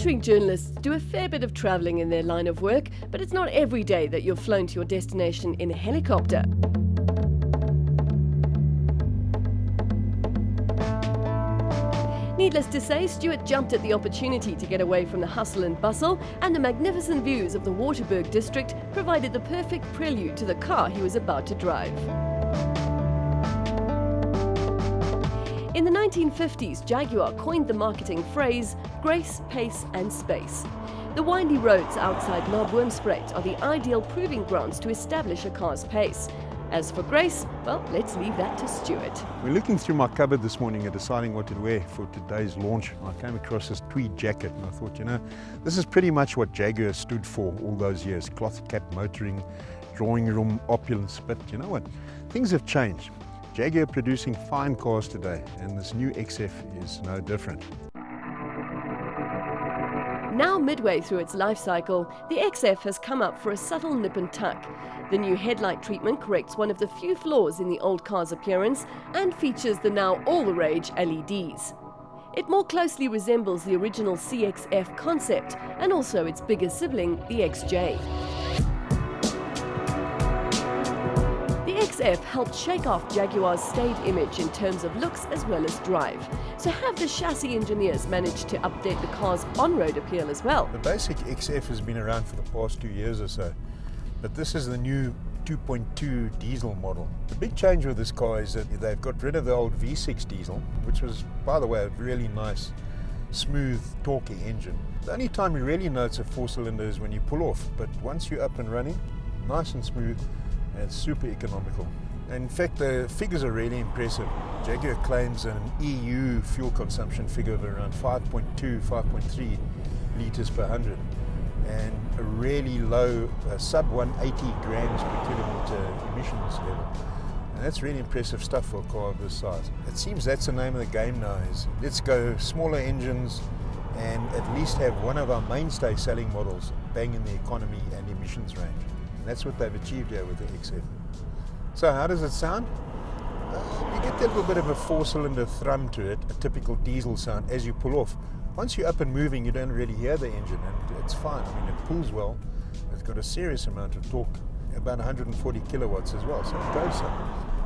Motoring journalists do a fair bit of travelling in their line of work, but it's not every day that you're flown to your destination in a helicopter. Needless to say, Stuart jumped at the opportunity to get away from the hustle and bustle, and the magnificent views of the Waterberg district provided the perfect prelude to the car he was about to drive. In the 1950s, Jaguar coined the marketing phrase, grace, pace and space. The windy roads outside Naboomspruit are the ideal proving grounds to establish a car's pace. As for grace, well, let's leave that to Stuart. We're looking through my cupboard this morning and deciding what to wear for today's launch. I came across this tweed jacket and I thought, you know, this is pretty much what Jaguar stood for all those years. Cloth cap motoring, drawing room opulence, but you know what? Things have changed. Jaguar producing fine cars today, and this new XF is no different. Now midway through its life cycle, the XF has come up for a subtle nip and tuck. The new headlight treatment corrects one of the few flaws in the old car's appearance and features the now all-the-rage LEDs. It more closely resembles the original CXF concept and also its bigger sibling, the XJ. The XF helped shake off Jaguar's staid image in terms of looks as well as drive. So have the chassis engineers managed to update the car's on-road appeal as well? The basic XF has been around for the past 2 years or so, but this is the new 2.2 diesel model. The big change with this car is that they've got rid of the old V6 diesel, which was, by the way, a really nice, smooth, torquey engine. The only time you really know it's a four-cylinder is when you pull off, but once you're up and running, nice and smooth, and super economical. In fact, the figures are really impressive. Jaguar claims an EU fuel consumption figure of around 5.2, 5.3 litres per 100, and a really low sub 180 grams per kilometre emissions level. And that's really impressive stuff for a car of this size. It seems that's the name of the game now, is let's go smaller engines and at least have one of our mainstay selling models bang in the economy and emissions range. And that's what they've achieved here with the XF. So how does it sound? You get that little bit of a four-cylinder thrum to it, a typical diesel sound as you pull off. Once you're up and moving, you don't really hear the engine, and it's fine. I mean, it pulls well. It's got a serious amount of torque, about 140 kilowatts as well, so it goes some.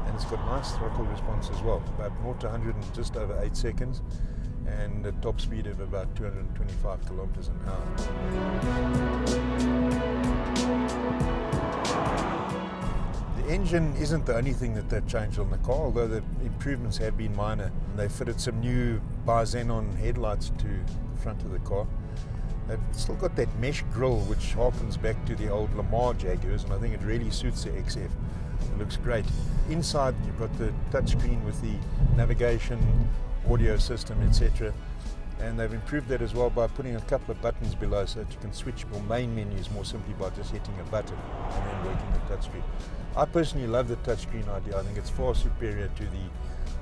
And it's got nice throttle response as well, about 0 to 100 in just over 8 seconds, and a top speed of about 225 kilometers an hour. The engine isn't the only thing that they've changed on the car, although the improvements have been minor. They fitted some new bi-xenon headlights to the front of the car. They've still got that mesh grille, which harkens back to the old Lamar Jaguars, and I think it really suits the XF. It looks great. Inside, you've got the touchscreen with the navigation, audio system, etc. And they've improved that as well by putting a couple of buttons below so that you can switch your main menus more simply by just hitting a button and then working the touchscreen. I personally love the touchscreen idea. I think it's far superior to the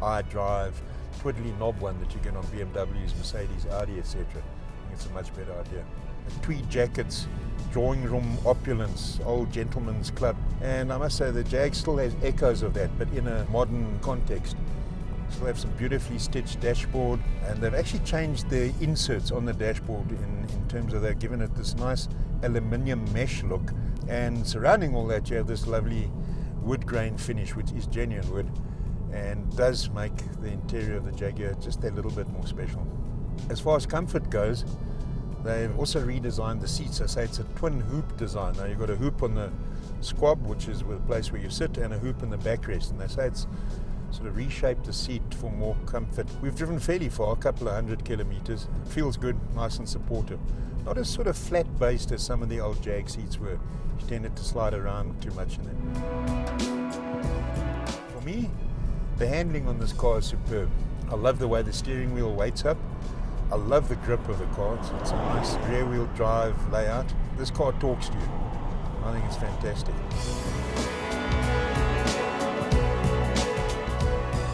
iDrive twiddly knob one that you get on BMWs, Mercedes, Audi, etc. I think it's a much better idea. The tweed jackets, drawing room opulence, old gentleman's club. And I must say the Jag still has echoes of that, but in a modern context. Still have some beautifully stitched dashboard, and they've actually changed the inserts on the dashboard in terms of they've given it this nice aluminium mesh look, and surrounding all that you have this lovely wood grain finish, which is genuine wood and does make the interior of the Jaguar just a little bit more special. As far as comfort goes, they've also redesigned the seats. I say it's a twin hoop design. Now you've got a hoop on the squab, which is the place where you sit, and a hoop in the backrest, and they say it's sort of reshaped the seat for more comfort. We've driven fairly far, a couple of 100 kilometers. Feels good, nice and supportive. Not as sort of flat based as some of the old Jag seats were. You tended to slide around too much in it. For me, the handling on this car is superb. I love the way the steering wheel weights up. I love the grip of the car. It's a nice rear wheel drive layout. This car talks to you. I think it's fantastic.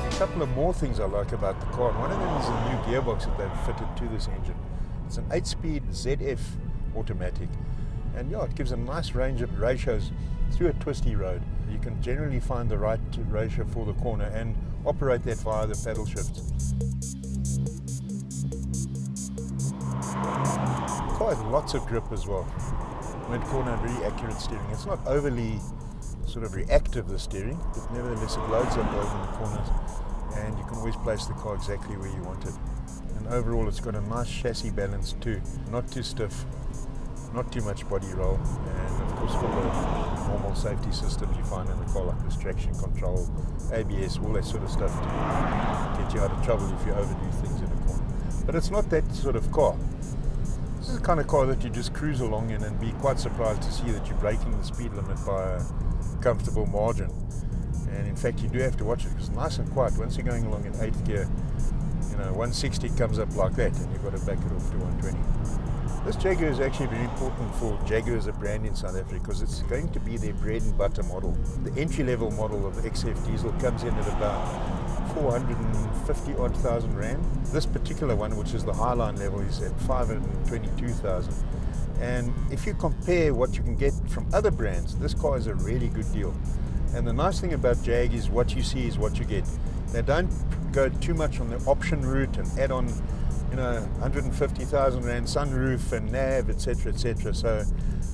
A couple of more things I like about the car. One of them is the new gearbox that they've fitted to this engine. It's an 8-speed ZF automatic, and yeah, it gives a nice range of ratios through a twisty road. You can generally find the right ratio for the corner and operate that via the paddle shifts. car has lots of grip as well. Mid-corner, very accurate steering. It's not overly sort of reactive, the steering, but nevertheless it loads up over in the corners, and you can always place the car exactly where you want it. And overall it's got a nice chassis balance too, not too stiff, not too much body roll, and of course all the normal safety systems you find in the car, like this traction control, ABS, all that sort of stuff to get you out of trouble if you overdo things in a corner. But it's not that sort of car. This is the kind of car that you just cruise along in and be quite surprised to see that you're breaking the speed limit by a comfortable margin. And in fact you do have to watch it because it's nice and quiet. Once you're going along in 8th gear, 160 comes up like that and you've got to back it off to 120. This Jaguar is actually very important for Jaguar as a brand in South Africa because it's going to be their bread and butter model. The entry-level model of the XF diesel comes in at about 450 odd thousand rand. This particular one, which is the Highline level, is at 522,000. And if you compare what you can get from other brands, this car is a really good deal. And the nice thing about Jag is what you see is what you get. They don't go too much on the option route and add on 150,000 rand sunroof and nav, etc., etc. So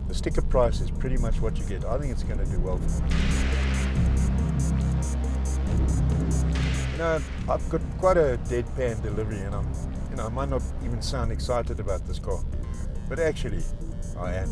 the sticker price is pretty much what you get. I think it's going to do well for them. I've got quite a deadpan delivery, and I might not even sound excited about this car, but actually I am.